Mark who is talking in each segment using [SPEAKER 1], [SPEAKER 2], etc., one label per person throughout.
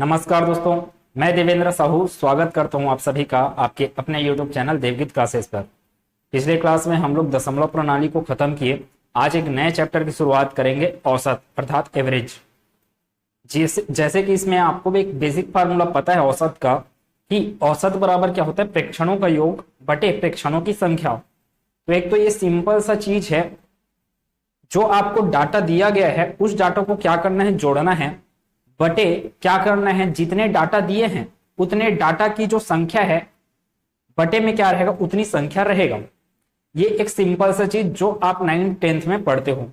[SPEAKER 1] नमस्कार दोस्तों, मैं देवेंद्र साहू स्वागत करता हूं आप सभी का आपके अपने YouTube चैनल देवगीत क्लासेस पर। पिछले क्लास में हम लोग दशमलव प्रणाली को खत्म किए। आज एक नए चैप्टर की शुरुआत करेंगे, औसत अर्थात एवरेज। जैसे कि इसमें आपको भी एक बेसिक फार्मूला पता है औसत का, कि औसत बराबर क्या होता है, प्रेक्षणों का योग बटे प्रेक्षणों की संख्या। तो एक तो ये सिंपल सा चीज है, जो आपको डाटा दिया गया है उस डाटा को क्या करना है, जोड़ना है, बटे क्या करना है, जितने डाटा दिए हैं उतने डाटा की जो संख्या है बटे में क्या रहेगा, उतनी संख्या रहेगा। ये एक सिंपल सा चीज जो आप 9th 10th में पढ़ते हो।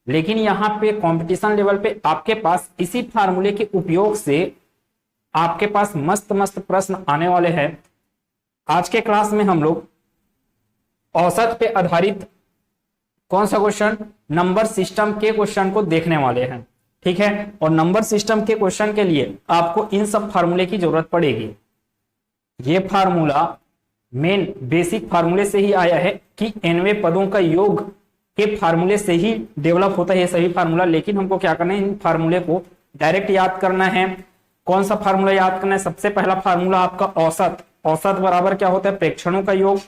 [SPEAKER 1] लेकिन यहाँ पे कंपटीशन लेवल पे आपके पास इसी फार्मूले के उपयोग से आपके पास मस्त मस्त प्रश्न आने वाले हैं। आज के क्लास में हम लोग औसत पे आधारित कौन सा क्वेश्चन, नंबर सिस्टम के क्वेश्चन को देखने वाले हैं। ठीक है, और नंबर सिस्टम के क्वेश्चन के लिए आपको इन सब फार्मूले की जरूरत पड़ेगी। ये फार्मूला मेन बेसिक फार्मूले से ही आया है कि nवें पदों का योग के फार्मूले से ही डेवलप होता है ये सभी फार्मूला। लेकिन हमको क्या करना है, इन फार्मूले को डायरेक्ट याद करना है। कौन सा फार्मूला याद करना है, सबसे पहला फार्मूला आपका औसत। औसत बराबर क्या होता है, प्रेक्षणों का योग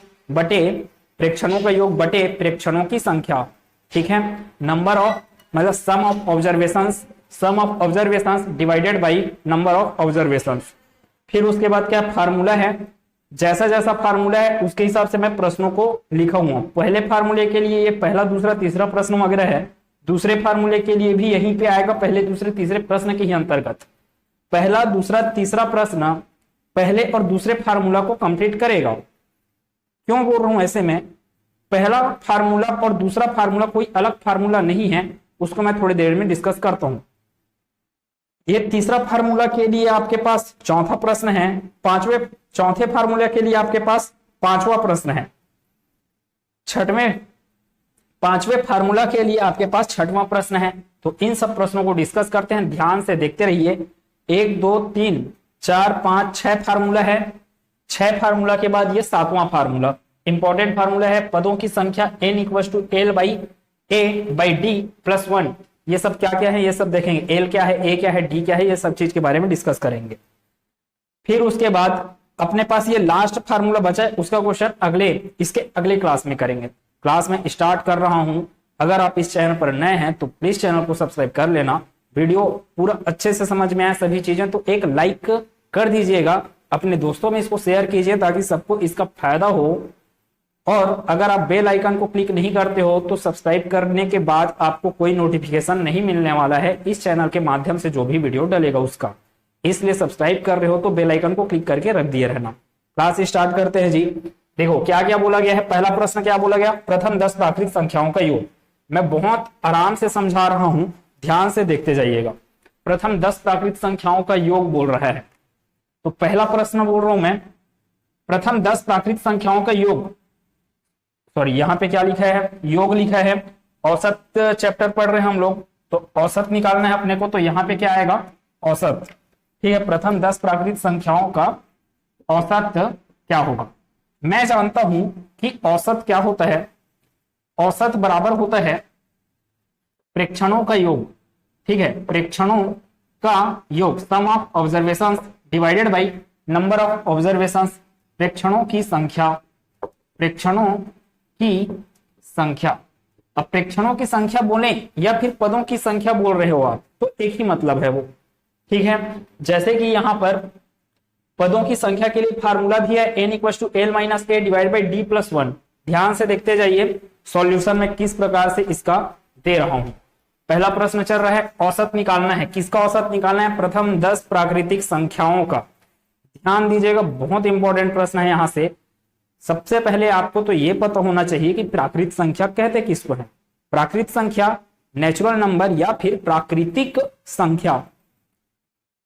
[SPEAKER 1] बटे प्रेक्षणों की संख्या। ठीक है, नंबर ऑफ मतलब sum of observations divided by number of observations. फिर उसके बाद क्या फार्मूला है, जैसा जैसा फार्मूला है उसके हिसाब से मैं प्रश्नों को लिखा हुआ। पहले फार्मूले के लिए ये पहला दूसरा तीसरा प्रश्न वगैरह है, दूसरे फार्मूले के लिए भी यहीं पे आएगा, पहले दूसरे तीसरे प्रश्न के ही अंतर्गत। पहला दूसरा तीसरा प्रश्न पहले और दूसरे फार्मूला को कंप्लीट करेगा। क्यों बोल रहा हूं ऐसे में, पहला फार्मूला और दूसरा फार्मूला कोई अलग फार्मूला नहीं है, उसको मैं थोड़ी देर में डिस्कस करता हूं। ये तीसरा फार्मूला के लिए आपके पास चौथा प्रश्न है, चौथे फार्मूला के लिए आपके पास पांचवा प्रश्न है, पांचवें फार्मूला के लिए आपके पास छठवां प्रश्न है। तो इन सब प्रश्नों को डिस्कस करते हैं, ध्यान से देखते रहिए। 1 2 3 4 5 6 फार्मूला है। 6 फार्मूला के बाद ये 7वां फार्मूला इंपॉर्टेंट फार्मूला है, पदों की संख्या n = l/a/d+1। ये सब क्या क्या है, ये सब देखेंगे। l क्या है, a क्या है, d क्या है, ये सब चीज के बारे में डिस्कस करेंगे। फिर उसके बाद अपने पास ये लास्ट फार्मूला बचा है, उसका क्वेश्चन इसके अगले क्लास में करेंगे। क्लास में स्टार्ट कर रहा हूं, अगर आप इस चैनल पर नए हैं तो प्लीज चैनल को सब्सक्राइब कर लेना। वीडियो पूरा अच्छे से समझ में आए सभी चीजें तो एक लाइक कर दीजिएगा, अपने दोस्तों में इसको शेयर कीजिए ताकि सबको इसका फायदा हो। और अगर आप बेल आइकन को क्लिक नहीं करते हो तो सब्सक्राइब करने के बाद आपको कोई नोटिफिकेशन नहीं मिलने वाला है इस चैनल के माध्यम से, जो भी वीडियो डलेगा उसका। इसलिए सब्सक्राइब कर रहे हो तो बेल आइकन को क्लिक करके रख दिए रहना। क्लास स्टार्ट करते हैं जी। देखो क्या क्या बोला गया है। पहला प्रश्न क्या बोला गया, प्रथम 10 प्राकृतिक संख्याओं का योग। मैं बहुत आराम से समझा रहा हूं, ध्यान से देखते जाइएगा। प्रथम 10 प्राकृतिक संख्याओं का योग बोल रहा है। तो पहला प्रश्न बोल रहा हूं मैं, प्रथम 10 प्राकृतिक संख्याओं का योग। सॉरी, यहां पे क्या लिखा है, योग लिखा है। औसत चैप्टर पढ़ रहे हैं हम लोग, तो औसत निकालना है अपने को। तो यहां पे क्या आएगा, औसत। ठीक है, प्रथम 10 प्राकृतिक संख्याओं का औसत क्या होगा। मैं जानता हूं कि औसत क्या होता है, औसत बराबर होता है प्रेक्षणों का योग। ठीक है, प्रेक्षणों का योग, sum of observations divided by number of observations. प्रेक्षणों की संख्या, प्रेक्षणों की संख्या। अब प्रेक्षणों की संख्या बोले या फिर पदों की संख्या बोल रहे हो आप, तो एक ही मतलब है वो। ठीक है, जैसे कि यहां पर पदों की संख्या के लिए फार्मूला भी है, n = l-a/d+1। ध्यान से देखते जाइए सॉल्यूशन में किस प्रकार से इसका दे रहा हूं। पहला प्रश्न चल रहा है, औसत निकालना है। किसका औसत निकालना है, प्रथम 10 प्राकृतिक संख्याओं का। ध्यान दीजिएगा, बहुत इंपॉर्टेंट प्रश्न है। यहां से सबसे पहले आपको तो यह पता होना चाहिए कि प्राकृतिक संख्या कहते किसको है। प्राकृतिक संख्या, नेचुरल नंबर या फिर प्राकृतिक संख्या।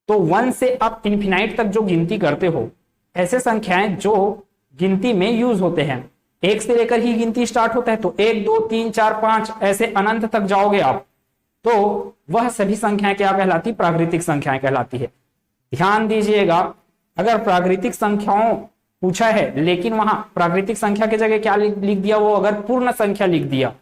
[SPEAKER 1] तो 1 से आप इन्फिनाइट तक जो गिनती करते हो, ऐसे संख्याएं जो गिनती में यूज होते हैं। 1 से लेकर ही गिनती स्टार्ट होता है, तो 1 2 3 4 5 ऐसे अनंत तक जाओगे आप, तो वह सभी संख्याएं क्या कहलाती, प्राकृतिक संख्याएं कहलाती है। ध्यान दीजिएगा, अगर प्राकृतिक संख्याओं पूछा है लेकिन वहां प्राकृतिक संख्या की जगह क्या लिख दिया, वो अगर पूर्ण संख्या लिख दिया,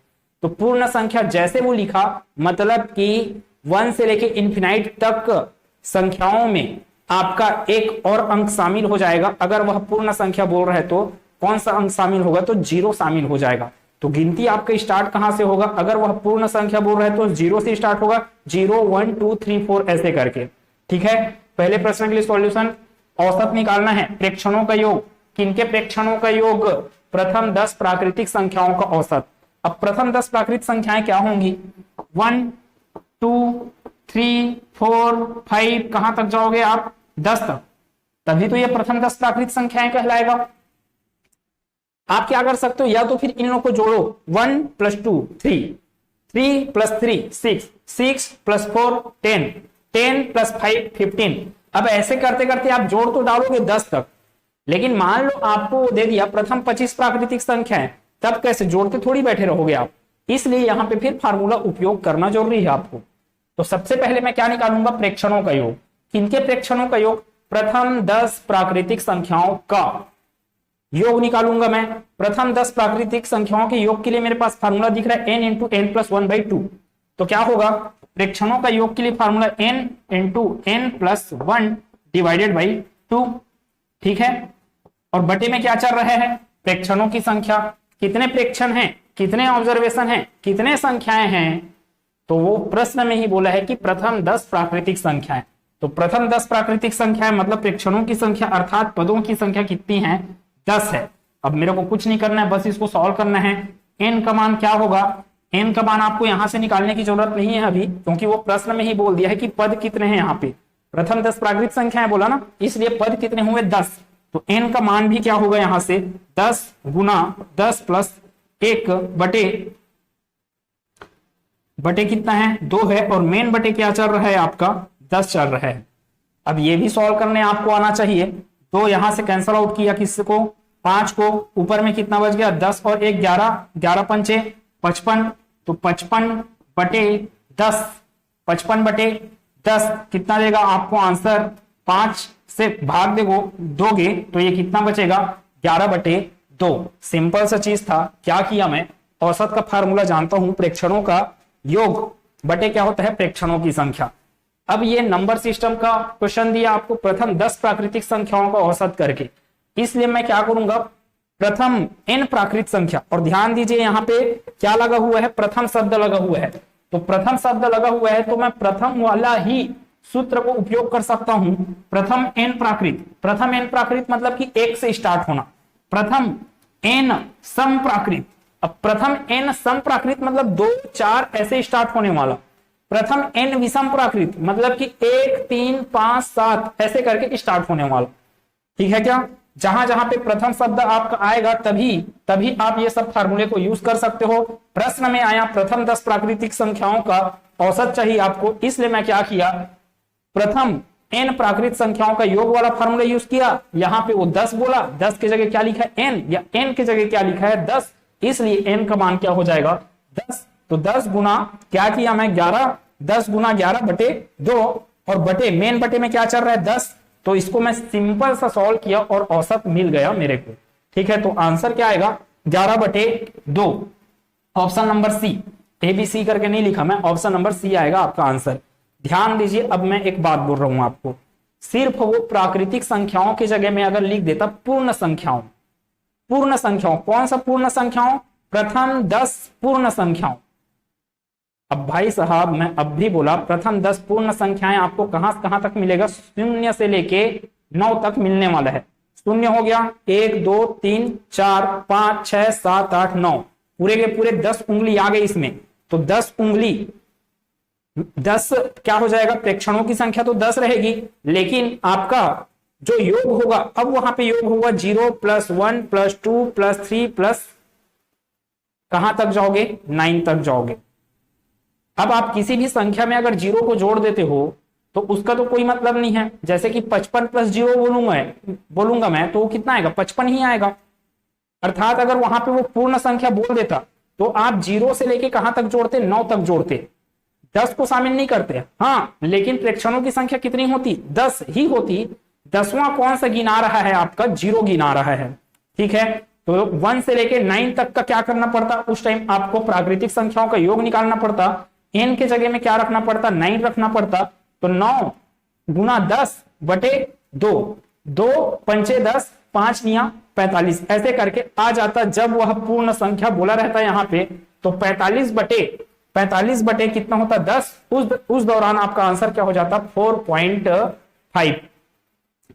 [SPEAKER 1] तो पूर्ण संख्या जैसे वो लिखा, मतलब कि 1 से लेके इन्फिनाइट तक संख्याओं में आपका एक और अंक शामिल हो जाएगा। अगर वह पूर्ण संख्या बोल रहा है तो कौन सा अंक शामिल होगा, तो 0 शामिल हो जाएगा। तो गिनती आपका स्टार्ट कहां से होगा, अगर वह पूर्ण संख्या बोल रहा है तो 0 से स्टार्ट होगा, 0 1 2 3 4 ऐसे करके। ठीक है, पहले प्रश्न के लिए सॉल्यूशन, औसत निकालना है, प्रेक्षणों का योग, किनके प्रेक्षणों का योग, प्रथम 10 प्राकृतिक संख्याओं का औसत। अब प्रथम 10 प्राकृतिक संख्याएं क्या होंगी, 1 2 3 4 5, कहां तक जाओगे आप, 10 तक, तभी तो ये प्रथम 10 प्राकृतिक संख्याएं कहलाएगा। आप क्या कर सकते हो, या तो फिर इन लोगों को जोड़ो, 1 + 2 3, 3 + 3 6, 6 + 4 10, 10 + 5 15। अब ऐसे करते करते आप जोड़ तो डालोगे 10 तक, लेकिन मान लो आपको दे दिया प्रथम 25 प्राकृतिक संख्याएं, तब कैसे जोड़ते थोड़ी बैठे रहोगे आप, इसलिए यहां पे फिर फार्मूला उपयोग करना जरूरी है आपको। तो सबसे पहले मैं क्या निकालूंगा, प्रेक्षणों का योग, किनके प्रेक्षणों का योग, प्रथम 10 प्राकृतिक संख्याओं का योग निकालूंगा मैं। प्रथम 10 प्राकृतिक संख्याओं के योग के लिए मेरे पास फार्मूला दिख रहा है n × n + 1/2। तो क्या होगा, प्रेक्षणों का योग के लिए फार्मूला n × n + 1/2। ठीक है, और बटे में क्या चल रहा है, प्रेक्षणों की संख्या, कितने प्रेक्षण हैं, कितने ऑब्जर्वेशन हैं, कितने संख्याएं हैं, तो वो प्रश्न में ही बोला है कि प्रथम 10 प्राकृतिक संख्याएं। तो प्रथम 10 प्राकृतिक संख्याएं मतलब प्रेक्षणों की संख्या अर्थात पदों की संख्या कितनी है, 10 है। अब मेरे को कुछ नहीं करना है, बस इसको सॉल्व करना है। n का मान क्या होगा, n का मान आपको यहां से निकालने की जरूरत नहीं है अभी, क्योंकि वो प्रश्न में ही बोल दिया है कि पद कितने हैं। यहाँ पे प्रथम 10 प्राकृतिक संख्याएं बोला ना, इसलिए पद कितने हुए, 10। तो n का मान भी क्या होगा, यहां से 10 × 10 + 1 बटे कितना है, 2 है, और मेन बटे क्या चल रहा है आपका, 10 चल रहा है। अब ये भी सॉल्व करने आपको आना चाहिए। तो यहां से कैंसल आउट किया किसको, 5 को, ऊपर में कितना बच गया, 10 और 1 11, 11 पंचे 55, तो 55 बटे 10, 55 बटे 10 कितना देगा आपको आंसर, 5 से भाग दोगे तो ये कितना बचेगा, 11/2। सिंपल सा चीज था। क्या किया मैं, औसत का फार्मूला जानता हूं, प्रेक्षणों का योग बटे क्या होता है, प्रेक्षणों की संख्या। अब ये नंबर सिस्टम का क्वेश्चन दिया आपको, प्रथम 10 प्राकृतिक संख्याओं का औसत करके, इसलिए मैं क्या करूंगा, प्रथम n प्राकृतिक संख्या, और ध्यान दीजिए यहाँ पे क्या लगा हुआ है, प्रथम शब्द लगा हुआ है। तो प्रथम शब्द लगा हुआ है तो मैं प्रथम वाला ही सूत्र को उपयोग कर सकता हूं, प्रथम n प्राकृत। प्रथम n प्राकृत मतलब कि 1 से स्टार्ट होना, प्रथम n सम प्राकृत। अब प्रथम n सम प्राकृत मतलब 2 4 ऐसे स्टार्ट होने वाला, प्रथम n विषम प्राकृत मतलब कि 1 3 5 7 ऐसे करके स्टार्ट होने वाला। ठीक है क्या, जहां जहां पे प्रथम शब्द आपका आएगा तभी आप ये सब फार्मूले को यूज कर सकते हो। प्रश्न में आया प्रथम 10 प्राकृतिक संख्याओं का औसत चाहिए आपको, इसलिए मैं क्या किया, प्रथम n प्राकृतिक संख्याओं का योग वाला फार्मूला यूज किया। यहाँ पे वो 10 बोला, 10 की जगह क्या लिखा है n, या n की जगह क्या लिखा है 10, इसलिए n का मान क्या हो जाएगा 10। तो 10 गुना क्या किया मैं 11, 10 × 11/2, और बटे मेन बटे में क्या चल रहा है 10, तो इसको मैं सिंपल सा सॉल्व किया और औसत मिल गया मेरे को। ठीक है, तो आंसर क्या आएगा 11/2, ऑप्शन नंबर सी। ABC करके नहीं लिखा मैं, ऑप्शन नंबर सी आएगा आपका आंसर। ध्यान दीजिए, अब मैं एक बात बोल रहा हूं आपको, सिर्फ वो प्राकृतिक संख्याओं की जगह में अगर लिख देता पूर्ण संख्याओं, पूर्ण संख्याओं, कौन सा पूर्ण संख्याओं, प्रथम 10 पूर्ण संख्याओं। अब भाई साहब मैं अब भी बोला प्रथम 10 पूर्ण संख्याएं आपको कहां तक मिलेगा, 0 से लेके 9 तक मिलने वाला है। 0 हो गया, 1 2 3 4 5 6 7 8 9, पूरे के पूरे 10 उंगली आ गई इसमें। तो 10 उंगली 10 क्या हो जाएगा, प्रेक्षणों की संख्या तो 10 रहेगी, लेकिन आपका जो योग होगा, अब वहां पे योग होगा 0 + 1 + 2 + 3 प्लस कहां तक जाओगे, 9 तक जाओगे। अब आप किसी भी संख्या में अगर 0 को जोड़ देते हो तो उसका तो कोई मतलब नहीं है। जैसे कि 55 + 0 बोलूंगा मैं तो वो कितना आएगा, 55 ही आएगा। अर्थात अगर वहां पे वो पूर्ण संख्या बोल देता तो आप 0 से लेके कहां तक जोड़ते, 9 तक जोड़ते, 10 को शामिल नहीं करते। हाँ, लेकिन प्रेक्षणों की संख्या कितनी होती, 10 ही होती। 10वां कौन सा गिना रहा है आपका, 0 गिना रहा है। ठीक है, तो 1 से लेके 9 तक का क्या करना पड़ता, उस टाइम आपको प्राकृतिक संख्याओं का योग निकालना पड़ता। n के जगह में क्या रखना पड़ता, 9 रखना पड़ता। तो 9 × 10 बटे 2, 2 पंचे 10, 5 निया 45, ऐसे करके आ जाता। जब वह पूर्ण संख्या बोला रहता है यहाँ पे, तो 45 बटे कितना होता 10, उस दौरान आपका आंसर क्या हो जाता 4.5।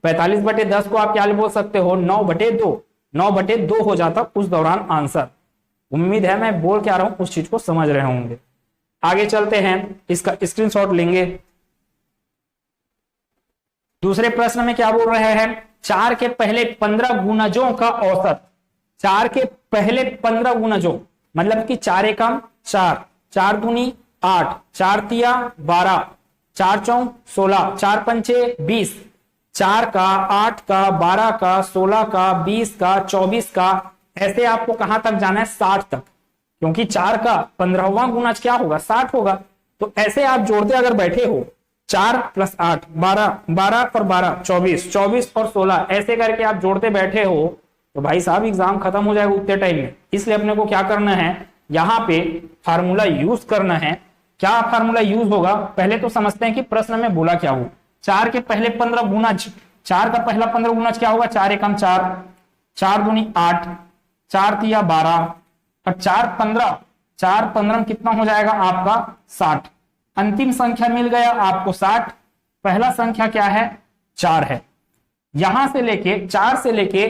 [SPEAKER 1] 45 बटे 10 को आप क्या बोल सकते हो 9 बटे 2, 9 बटे 2 हो जाता उस दौरान आंसर। उम्मीद है मैं बोल क्या रहा हूं उस चीज को समझ रहे होंगे। आगे चलते हैं, इसका स्क्रीनशॉट लेंगे। दूसरे प्रश्न में क्या बोल रहे हैं, 4 के पहले 15 गुणजों का औसत। 4 के पहले 15 गुणजों मतलब कि 4 एकम 4, 4 दूनी 8, 4 तिया 12, 4 चौक 16, 4 पंचे 20, 4 का 8 का 12 का 16 का 20 का 24 का, ऐसे आपको कहां तक जाना है 60 तक, क्योंकि 4 का 15वां गुणज क्या होगा 60 होगा। तो ऐसे आप जोड़ते अगर बैठे हो 4 + 8 12, 12 और 12 24, 24 और 16, ऐसे करके आप जोड़ते बैठे हो तो भाई साहब एग्जाम खत्म हो जाएगा उतने टाइम में। इसलिए अपने को क्या करना है, यहाँ पे फार्मूला यूज करना है। क्या फार्मूला यूज होगा पहले तो समझते हैं कि प्रश्न में बोला क्या हो। 4 के पहले 15 गुणज, 4 का पहला 15 गुणज क्या होगा 4 एकम 4, 4 दूनी 8, 4 तिया 12 और 4 15, 4 15 कितना हो जाएगा आपका 60। अंतिम संख्या मिल गया आपको 60। पहला संख्या क्या है 4 है। यहां से लेके 4 से लेके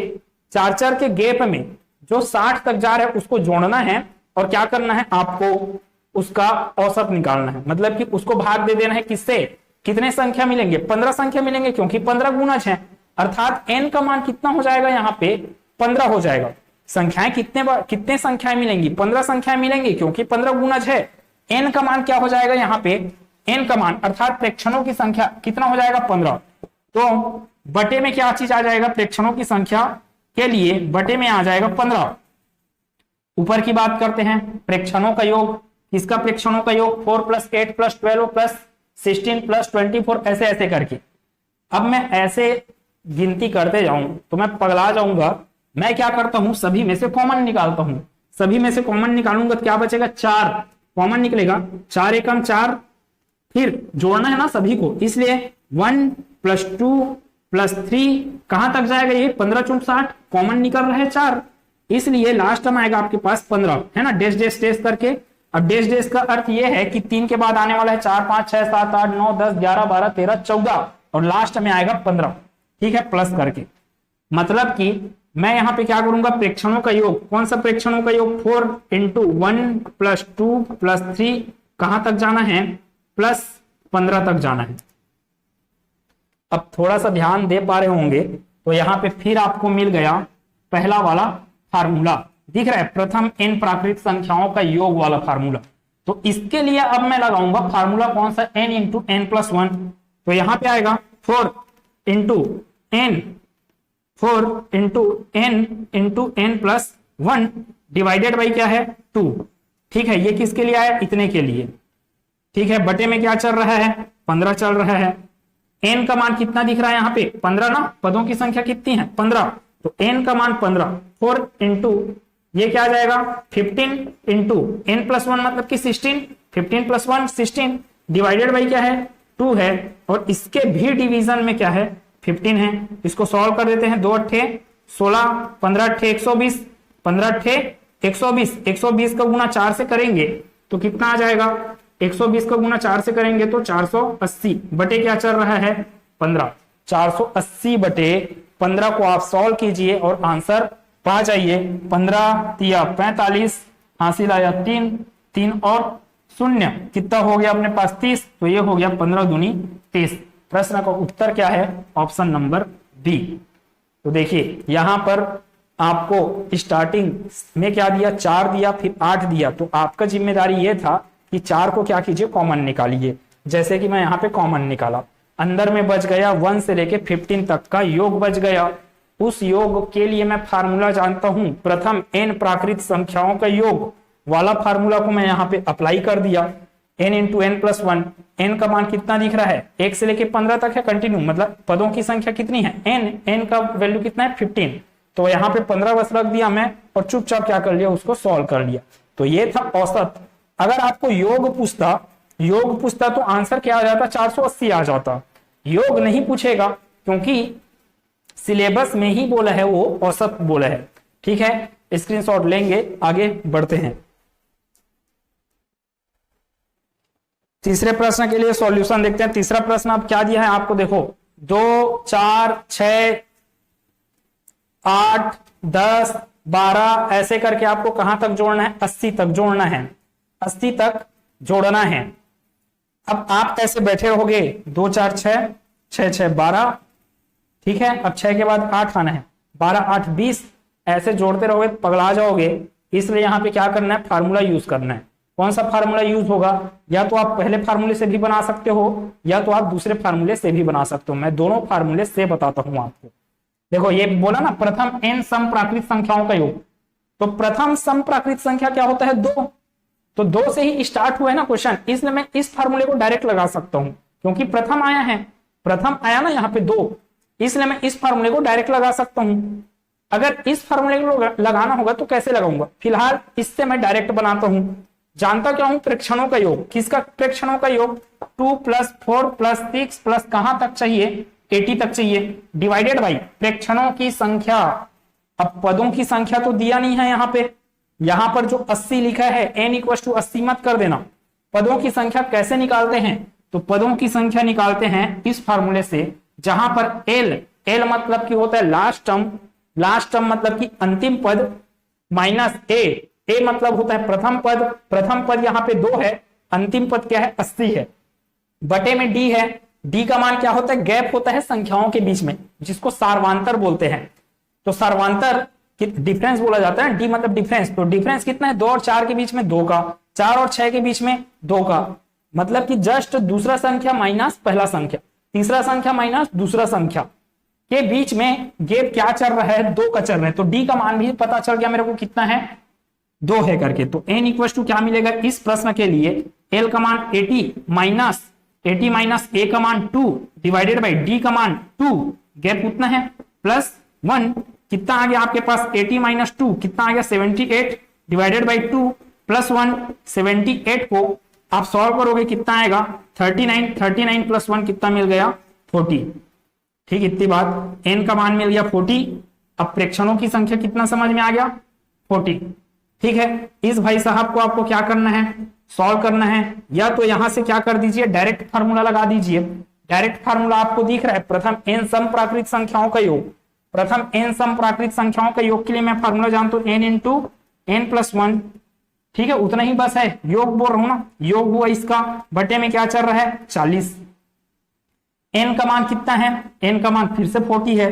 [SPEAKER 1] 4 के गैप में जो 60 तक जा रहा है उसको जोड़ना है और क्या करना है आपको उसका औसत निकालना है। मतलब कि उसको भाग दे देना है किससे, कितने संख्या मिलेंगे 15 संख्या मिलेंगे, क्योंकि 15 गुणज है, अर्थात n का मान कितना हो जाएगा यहाँ पे 15 हो जाएगा। संख्याएं कितने संख्याएं मिलेंगी 15 संख्याएं मिलेंगी, क्योंकि 15 गुणज है। n का मान क्या हो जाएगा यहाँ पे, n का मान अर्थात प्रेक्षणों की संख्या कितना हो जाएगा 15। तो बटे में क्या चीज आ जाएगा, प्रेक्षणों की संख्या के लिए बटे में आ जाएगा 15। ऊपर की बात करते हैं, प्रेक्षणों का योग, किसका प्रेक्षणों का योग 4 + 8 + 12 + 16 + 24, ऐसे ऐसे करके। अब मैं ऐसे गिनती करते जाऊं तो मैं पगला जाऊंगा। मैं क्या करता हूं सभी में से कॉमन निकालता हूं, सभी में से कॉमन निकालूंगा तो क्या बचेगा 4 कॉमन निकलेगा, 4 एकम 4, फिर जोड़ना है ना सभी को, इसलिए 1 + 2 + 3 कहां तक जाएगा ये 15 × 60, कॉमन निकल रहा है 4, इसलिए लास्ट में आएगा आपके पास 15 है ना, डैश डैश डैश करके। अब डैश डैश का अर्थ ये है कि 3 के बाद आने वाला है 4 5 6 7 8 9 10 11 12 13 14 और लास्ट में आएगा 15, ठीक है, प्लस करके। मतलब कि मैं यहाँ पे क्या करूंगा प्रेक्षणों का योग, कौन सा प्रेक्षणों का योग 4 × 1 + 2 + 3 कहां तक जाना है +15 तक जाना है। अब थोड़ा सा ध्यान दे पा रहे होंगे तो यहाँ पे फिर आपको मिल गया पहला वाला फार्मूला, दिख रहा है प्रथम n प्राकृत संख्याओं का योग वाला फार्मूला। तो इसके लिए अब मैं लगाऊंगा फार्मूला कौन सा n × n + 1, तो यहां पे आएगा 4 × n × n + 1 डिवाइडेड बाई क्या है 2, ठीक है। ये किसके लिए आया इतने के लिए, ठीक है। बटे में क्या चल रहा है 15 चल रहा है। n का मान कितना दिख रहा है यहाँ पे 15 ना, पदों की संख्या कितनी है 15, तो n का मान 15, 4 × ये क्या आ जाएगा 15 × n + 1 मतलब कि 16, 15 + 1 16 डिवाइडेड बाई क्या है 2 है, और इसके भी डिवीजन में क्या है 15 है। इसको सॉल्व कर देते हैं, 2 8 16, 15 8 120, 15 8 120, 120 का गुना 4 से करेंगे तो कितना आ जाएगा 120 का गुना 4 से करेंगे तो 480 बटे क्या चल रहा है 15, 480 बटे 15 को आप सॉल्व कीजिए और आंसर पा जाइए। 15 तिया 45, हासिल आया 3, 3 और 0 कितना हो गया अपने पास 30, तो ये हो गया 15 दूनी 30। प्रश्न का उत्तर क्या है ऑप्शन नंबर बी। तो देखिए यहां पर आपको स्टार्टिंग में क्या दिया 4 दिया फिर 8 दिया, तो आपका जिम्मेदारी ये था कि 4 को क्या कीजिए कॉमन निकालिए। जैसे कि मैं यहाँ पे कॉमन निकाला, अंदर में बच गया 1 से लेके 15 तक का योग बच गया। उस योग के लिए मैं फार्मूला जानता हूं प्रथम n प्राकृत संख्याओं का योग वाला फार्मूला को मैं यहाँ पे अप्लाई कर दिया। n × n + 1, n का मान कितना दिख रहा है 1 से लेके 15 तक है कंटिन्यू, मतलब पदों की संख्या कितनी है n का वैल्यू कितना है 15, तो यहाँ पे 15 बस रख दिया मैं और चुपचाप क्या कर लिया उसको सॉल्व कर लिया। तो ये था औसत। अगर आपको योग पूछता तो आंसर क्या आ जाता 480 आ जाता। योग नहीं पूछेगा क्योंकि सिलेबस में ही बोला है, वो औसत बोला है। ठीक है, स्क्रीनशॉट लेंगे, आगे बढ़ते हैं। तीसरे प्रश्न के लिए सॉल्यूशन देखते हैं। तीसरा प्रश्न अब क्या दिया है आपको, देखो 2, 4, 6, 8, 10, 12 ऐसे करके आपको कहां तक जोड़ना है, 80 तक जोड़ना है, 80 तक जोड़ना है। अब आप कैसे बैठे रहोगे, 2, 4, 6, 6, 6, 12, ठीक है। अब 6 के बाद 8 आना है, 12, 8, 20 ऐसे जोड़ते रहोगे, पगला जाओगे। इसलिए यहां पे क्या करना है, फार्मूला यूज करना है। कौन सा फार्मूला यूज होगा, या तो आप पहले फार्मूले से भी बना सकते हो या तो आप दूसरे फार्मूले से भी बना सकते हो। मैं दोनों फार्मूले से बताता हूं आपको। देखो ये बोला ना, प्रथम n सम प्राकृत संख्याओं का योग। तो प्रथम सम प्राकृत संख्या क्या होता है, 2। तो 2 से ही स्टार्ट हुआ है ना क्वेश्चन, इसलिए मैं इस फार्मूले को डायरेक्ट लगा सकता हूं, क्योंकि प्रथम आया है, प्रथम आया ना यहाँ पे 2, इसलिए मैं इस फार्मूले को डायरेक्ट लगा सकता हूं। अगर इस फार्मूले को लगाना होगा तो कैसे लगाऊंगा, फिलहाल इससे मैं डायरेक्ट बनाता हूं। जानता क्या हूं, प्रेक्षणों का योग। किसका प्रेक्षणों का योग, 2 + 4 + 6 प्लस कहां तक चाहिए, 80 तक चाहिए, डिवाइडेड बाई प्रेक्षणों की संख्या। अब पदों की संख्या तो दिया नहीं है यहाँ पे, यहां पर जो 80 लिखा है n = 80 मत कर देना। पदों की संख्या कैसे निकालते हैं, तो पदों की संख्या निकालते हैं इस फार्मूले से, जहां पर l मतलब कि होता है लास्ट टर्म मतलब कि अंतिम पद, माइनस a मतलब होता है प्रथम पद यहाँ पे 2 है, अंतिम पद क्या है, 80 है, बटे में d है। d का मान क्या होता है, गैप होता है संख्याओं के बीच में, जिसको सार्वांतर बोलते हैं। तो सार्वांतर डिफरेंस बोला जाता है, d मतलब डिफरेंस। तो डिफरेंस कितना है, 2 और 4 के बीच में 2 का, 4 और 6 के बीच में 2 का, मतलब कि जस्ट दूसरा संख्या माइनस पहला संख्या, तीसरा संख्या माइनस दूसरा संख्या के बीच में गैप क्या चल रहा है, 2 का चल रहा है। तो d का मान भी पता चल गया मेरे को कितना है, 2 है करके। तो n = क्या मिलेगा इस प्रश्न के लिए, l का मान 80 माइनस a का मान 2 डिवाइडेड बाई d का मान 2, गैप उतना है, प्लस 1, कितना आ गया आपके पास, 80 - 2 कितना आ गया, 78 डिवाइडेड बाई 2 प्लस 1, 78 को आप सॉल्व करोगे कितना आएगा, 39 प्लस 1 कितना मिल गया, 40। ठीक, इतनी बात, n का मान मिल गया 40। अब प्रेक्षणों की संख्या कितना समझ में आ गया, 40। ठीक है, इस भाई साहब को आपको क्या करना है, सॉल्व करना है, या तो यहां से क्या कर दीजिए, डायरेक्ट फार्मूला लगा दीजिए। डायरेक्ट फार्मूला आपको दिख रहा है, प्रथम n सम प्राकृत संख्याओं का योग। प्रथम n सम प्राकृत संख्याओं का योग के लिए मैं फार्मूला जानता हूं, n × n + 1। ठीक है, उतना ही बस है, योग बोल रहा हूं ना, योग हुआ इसका, बटे में क्या चल रहा है, 40। n का मान कितना है, n का मान फिर से 40 है,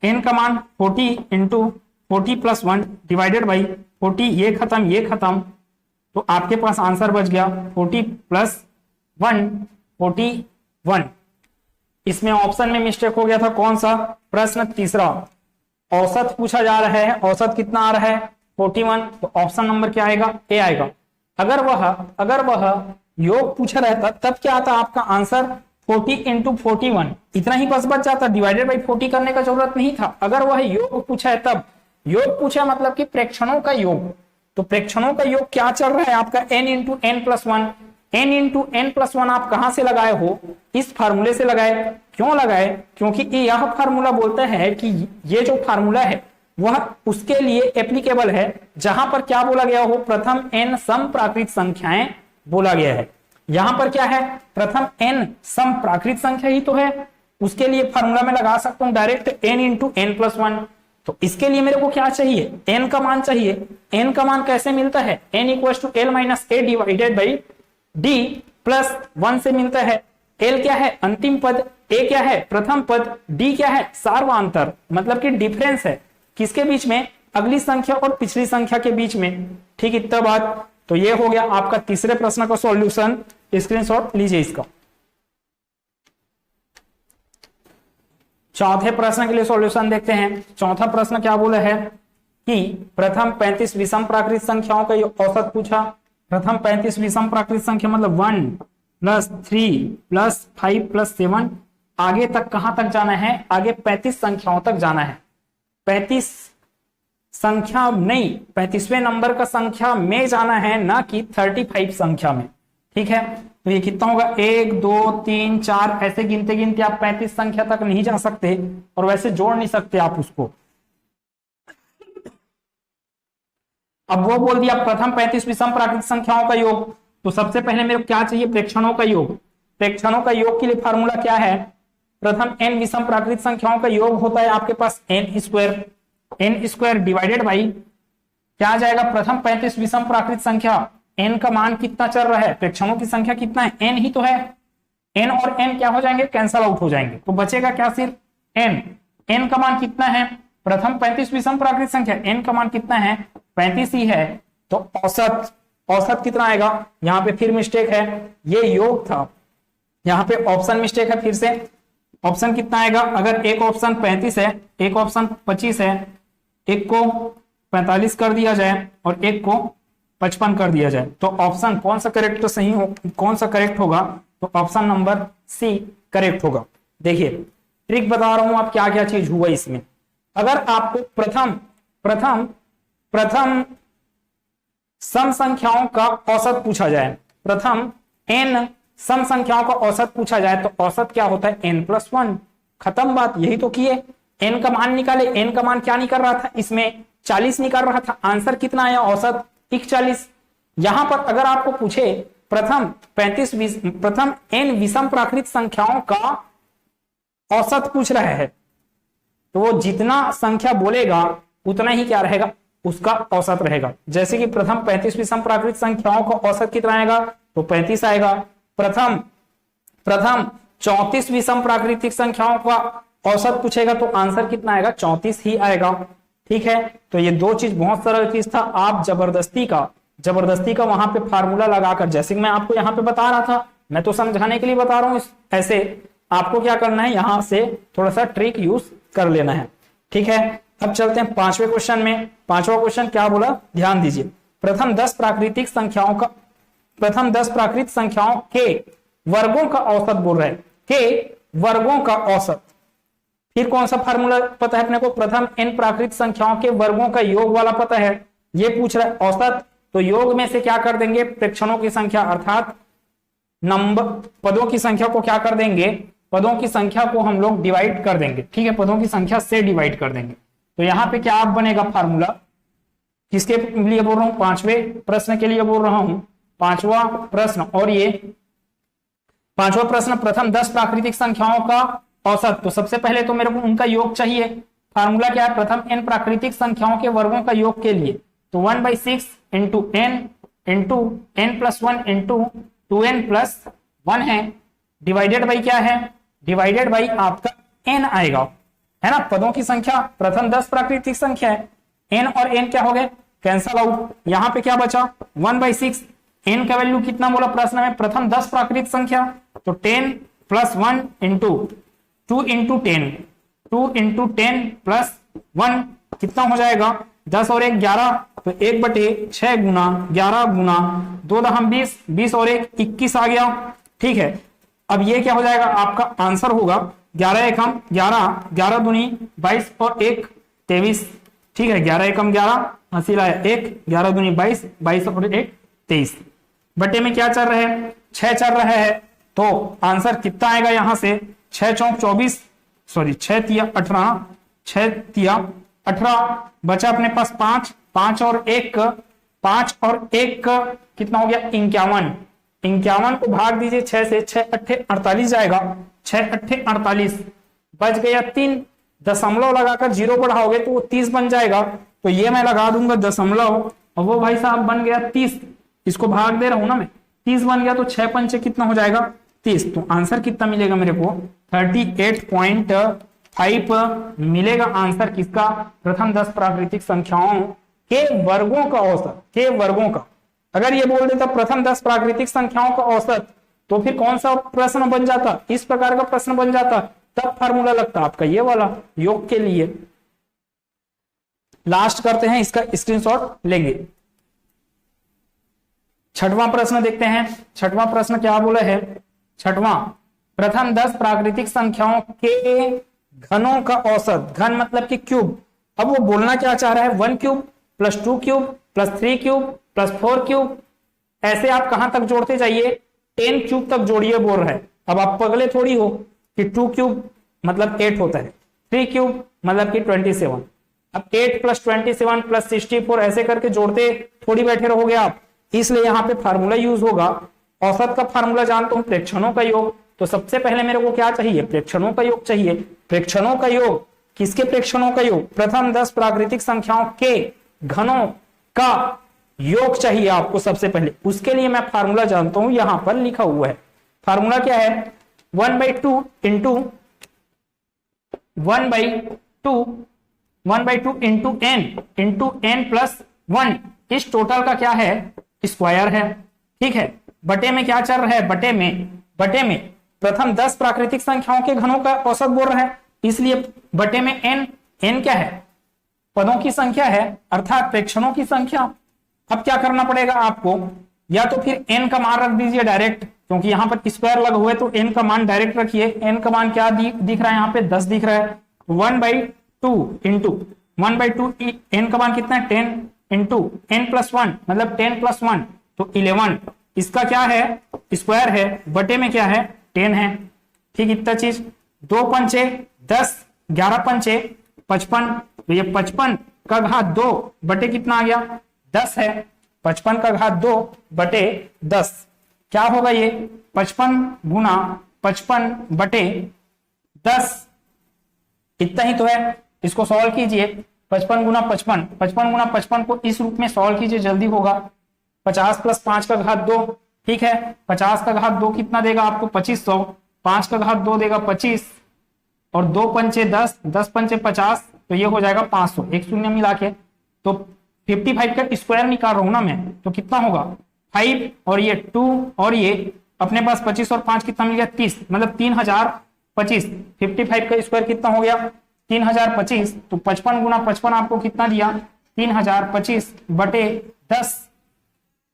[SPEAKER 1] n का मान 40 × 40 + 1 डिवाइडेड बाई 40, ये खत्म, तो आपके पास आंसर बच गया 40 + 1 41। इसमें ऑप्शन में मिस्टेक हो गया था, कौन सा, प्रश्न तीसरा, औसत पूछा जा रहा है, औसत कितना आ रहा है, 41, तो ऑप्शन नंबर क्या आएगा, ए आएगा। अगर वह योग पूछा रहता तब क्या आता आपका आंसर, 40 × 41, इतना ही बस बच जाता, डिवाइडेड बाई 40 करने का जरूरत नहीं था। अगर वह योग पूछा है तब, योग पूछा मतलब कि प्रेक्षणों का योग, तो प्रेक्षणों का योग क्या चल रहा है आपका, n × n + 1। n × n + 1 आप कहां से लगाए हो, इस फार्मूले से लगाए। क्यों लगाए, क्योंकि यह फार्मूला बोलता है कि ये जो फार्मूला है वह उसके लिए एप्लीकेबल है जहां पर क्या बोला गया हो, प्रथम n सम प्राकृत संख्याएं बोला गया है। यहां पर क्या है, प्रथम n सम प्राकृत संख्या ही तो है, उसके लिए फार्मूला में लगा सकता हूं डायरेक्ट n × n + 1। तो इसके लिए मेरे को क्या चाहिए, n का मान चाहिए। n का मान कैसे मिलता है, n = l - a divided by d plus 1 से मिलता है। l क्या है, अंतिम पद, a क्या है, प्रथम पद, d क्या है, सार्वांतर मतलब कि डिफरेंस है, किसके बीच में, अगली संख्या और पिछली संख्या के बीच में। ठीक, इतना बात। तो ये हो गया आपका तीसरे प्रश्न का सॉल्यूशन, स्क्रीनशॉट लीजिए इसका। चौथे प्रश्न के लिए सॉल्यूशन देखते हैं। चौथा प्रश्न क्या बोला है कि प्रथम 35 विषम प्राकृत संख्याओं का औसत पूछा। प्रथम 35 विषम प्राकृत संख्या मतलब 1 + 3 + 5 + 7, आगे तक कहां तक जाना है, आगे 35 संख्याओं तक जाना है। 35 संख्या नहीं, 35वें नंबर का संख्या में जाना है, ना कि 35 संख्या में। ठीक है, तो ये कितना होगा 1 2 3 4 ऐसे गिनते गिनते आप 35 संख्या तक नहीं जा सकते और वैसे जोड़ नहीं सकते आप उसको। अब वो बोल दिया प्रथम 35 विषम प्राकृतिक संख्याओं का योग, तो सबसे पहले मेरे को क्या चाहिए, प्रेक्षणों का योग। प्रेक्षणों का योग के लिए फार्मूला क्या है, प्रथम n विषम प्राकृतिक संख्याओं का योग होता है आपके पास n स्क्वायर डिवाइडेड बाई क्या आ जाएगा, प्रथम 35 विषम प्राकृतिक संख्या n का मान कितना चल रहा है, प्रेक्षणों की संख्या कितना है, n ही तो है। n और n क्या हो जाएंगे, कैंसल आउट हो जाएंगे, तो बचेगा क्या, सिर्फ n का मान कितना है, प्रथम 35 विषम प्राकृतिक संख्या n का मान कितना है, 35 ही है, तो औसत कितना आएगा, यहाँ पे फिर मिस्टेक है, ये योग था, यहाँ पे ऑप्शन मिस्टेक है, फिर से ऑप्शन कितना आएगा, अगर एक ऑप्शन 35 है, एक ऑप्शन 25 है, एक को 45 कर दिया जाए और एक को 55 कर दिया जाए, तो ऑप्शन कौन सा करेक्ट सही हो, कौन सा करेक्ट होगा, तो ऑप्शन नंबर सी करेक्ट होगा। देखिए ट्रिक बता रहा हूं आप क्या क्या चीज हुआ इसमें। अगर आपको प्रथम सम संख्याओं का औसत पूछा जाए, प्रथम n सम संख्याओं का औसत पूछा जाए, तो औसत क्या होता है n+1, खत्म बात, यही तो किए, n का मान निकाले, n का मान क्या निकल रहा था, इसमें 40 निकल रहा था, आंसर कितना आया, औसत 41। यहां पर अगर आपको पूछे प्रथम n विषम प्राकृतिक संख्याओं का औसत पूछ रहा है, तो वो जितना संख्या बोलेगा उतना ही क्या रहेगा, उसका औसत रहेगा। जैसे कि प्रथम 35 विषम प्राकृतिक संख्याओं का औसत कितना आएगा, तो 35 आएगा। प्रथम 34 विषम प्राकृतिक संख्याओं का औसत पूछेगा तो आंसर कितना आएगा, 34 ही आएगा। ठीक है, तो ये दो चीज बहुत सरल चीज था, आप जबरदस्ती का वहां पे फार्मूला लगाकर, जैसे कि मैं आपको यहाँ पे बता रहा था, मैं तो समझाने के लिए बता रहा हूं, ऐसे आपको क्या करना है, यहां से थोड़ा सा ट्रिक यूज कर लेना है। ठीक है, अब चलते हैं पांचवें क्वेश्चन में। पांचवा क्वेश्चन क्या बोला, ध्यान दीजिए, प्रथम 10 प्राकृतिक संख्याओं के वर्गों का औसत बोल रहे हैं, के वर्गों का औसत। फिर कौन सा फार्मूला पता है अपने को, प्रथम n प्राकृतिक संख्याओं के वर्गों का योग वाला पता है, ये पूछ रहा है औसत, तो योग में से क्या कर देंगे, प्रेक्षणों की संख्या अर्थात नंबर, पदों की संख्या को क्या कर देंगे, पदों की संख्या को हम लोग डिवाइड कर देंगे। ठीक है, पदों की संख्या से डिवाइड कर देंगे, तो यहां पे क्या बनेगा फार्मूला, किसके लिए बोल रहा हूं, पांचवें प्रश्न के लिए बोल रहा हूं, पांचवा प्रश्न। और ये पांचवा प्रश्न, प्रथम 10 प्राकृतिक संख्याओं का औसत, तो सबसे पहले तो मेरे को उनका योग चाहिए। फार्मूला क्या है, प्रथम n प्राकृतिक संख्याओं के वर्गों का योग के लिए, तो 1/6 इंटू n+1 इंटू 2n+1 है, डिवाइडेड बाई क्या है, डिवाइडेड बाई आपका n आएगा, है ना, पदों की संख्या प्रथम 10 प्राकृतिक संख्या है, n और n क्या हो गए, कैंसल आउट, यहां पे क्या बचा 1/6, n का वैल्यू कितना बोला प्रश्न में, प्रथम 10 प्राकृतिक संख्या, तो 10+1 इंटू 2 इंटू 10+1 कितना हो जाएगा, 10 और 1 11, तो 1/6 गुना 11 गुना 2 दहम 20, 20 और 1 21 आ गया। ठीक है, अब ये क्या हो जाएगा, आपका आंसर होगा 11 एकम 11, 11 दूनी 22 और 1 23। ठीक है, 11 एकम 11, हंसी लाया 1, 11 दूनी 22, 22 और 1 23, बटे में क्या चल रहा है, 6 चल रहा है, तो आंसर कितना आएगा, यहां से 6 चौक 24, सॉरी 6 तिया 18, 6 तिया 18, बचा अपने पास 5, 5 और 1 कितना हो गया 51, 51 को भाग दीजिए 6 से, 6 8 48 जाएगा, 6 8 48, बच गया 3, दशमलव लगाकर 0 बढ़ाओगे तो वो 30 बन जाएगा, तो ये मैं लगा दूंगा दशमलव, और वो भाई साहब बन गया 30, इसको भाग दे रहा हूं ना मैं, 30 बन गया, तो 6 पंचे कितना हो जाएगा 30, तो आंसर कितना मिलेगा मेरे को 38.5 मिलेगा आंसर किसका, प्रथम 10 प्राकृतिक संख्याओं के वर्गों का औसत, के वर्गों का। अगर ये बोल देता प्रथम 10 प्राकृतिक संख्याओं का औसत, तो फिर कौन सा प्रश्न बन जाता, इस प्रकार का प्रश्न बन जाता, तब फार्मूला लगता आपका ये वाला योग के लिए। लास्ट करते हैं, इसका स्क्रीनशॉट लेंगे। छठवां प्रश्न देखते हैं, छठवां प्रश्न क्या बोला है, छठवां, प्रथम 10 प्राकृतिक संख्याओं के घनों का औसत, घन मतलब कि क्यूब। अब वो बोलना क्या चाह रहा है, 1 cube plus 2 cube plus 3 cube plus 4 cube, ऐसे आप कहां तक जोड़ते जाइए 10 क्यूब तक जोड़िए बोल रहा है। अब आप पगले थोड़ी हो कि 2 क्यूब मतलब 8 होता है, 3 क्यूब मतलब कि 27। अब 8 + 27 + 64 ऐसे करके जोड़ते थोड़ी बैठे रहोगे आप, इसलिए यहाँ पे फार्मूला यूज होगा। औसत का फार्मूला जानता हूं, प्रेक्षणों का योग। तो सबसे पहले मेरे को क्या चाहिए, प्रेक्षणों का योग चाहिए। प्रेक्षणों का योग, किसके प्रेक्षणों का योग, प्रथम 10 प्राकृतिक संख्याओं के घनों का योग चाहिए आपको सबसे पहले। उसके लिए मैं फार्मूला जानता हूं, यहां पर लिखा हुआ है। फार्मूला क्या है, 1/2 इंटू 1/2 इंटू n + 1। इस टोटल का क्या है, स्क्वायर है, ठीक है। बटे में क्या चल रहा है, बटे में प्रथम 10 प्राकृतिक संख्याओं के घनों का औसत बोल रहा है, इसलिए बटे में n क्या है, पदों की संख्या है, अर्थात प्रेक्षणों की संख्या। अब क्या करना पड़ेगा आपको, या तो फिर n का मान रख दीजिए डायरेक्ट, क्योंकि यहां पर स्क्वायर लगे हुए, तो n का मान डायरेक्ट रखिए। n का मान क्या दिख रहा है, यहाँ पे 10 दिख रहा है। 1/2 इंटू 1/2, n का मान कितना है, 10 इंटू n + 1 मतलब 10 + 1 तो 11। इसका क्या है, स्क्वायर है, बटे में क्या है, 10 है, ठीक। इतना चीज 2 पंचे 10, 11 पंचे 55, तो ये 55 का घात 2 बटे कितना आ गया, 10 है। 55 का घात 2 बटे 10 क्या होगा, ये 55 गुना 55 बटे 10, इतना ही तो है। इसको सॉल्व कीजिए, 55 गुना 55, 55 गुना 55 को इस रूप में सॉल्व कीजिए, जल्दी होगा। 50 + 5 का घात 2, ठीक है। 50 का घात 2 कितना देगा आपको, 2500। 5 का घात 2 देगा 25, और 2 पंचे 10, 10 पंचे 50, तो ये हो जाएगा 500, एक शून्य मिला के। तो 55 का स्क्वायर निकाल रहा हूं ना मैं, तो कितना होगा 5, और ये 2, और ये अपने पास 25 और 5 कितना मिल गया, 30, मतलब 3025। 55 का स्क्वायर कितना हो गया, 3025। तो 55 गुना 55 आपको कितना दिया, 3025 बटे 10।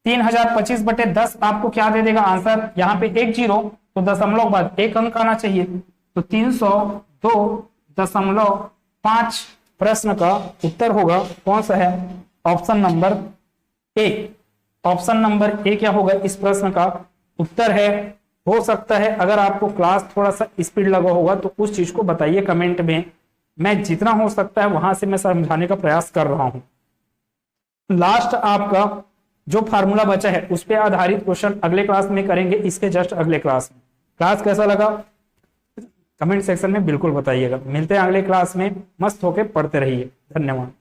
[SPEAKER 1] 3025 बटे 10 आपको क्या दे देगा आंसर, यहाँ पे 1 0 तो दशमलव बाद 1 अंक आना चाहिए, तो 302.5। प्रश्न का उत्तर होगा कौन सा है, option number A. Option number A क्या होगा इस प्रश्न का उत्तर है। हो सकता है अगर आपको क्लास थोड़ा सा स्पीड लगा होगा तो उस चीज को बताइए कमेंट में, मैं जितना हो सकता है वहां से मैं समझाने का प्रयास कर रहा हूं। लास्ट आपका जो फार्मूला बचा है उस पे आधारित क्वेश्चन अगले क्लास में करेंगे, इसके जस्ट अगले क्लास में। क्लास कैसा लगा कमेंट सेक्शन में बिल्कुल बताइएगा। मिलते हैं अगले क्लास में, मस्त होके पढ़ते रहिए। धन्यवाद।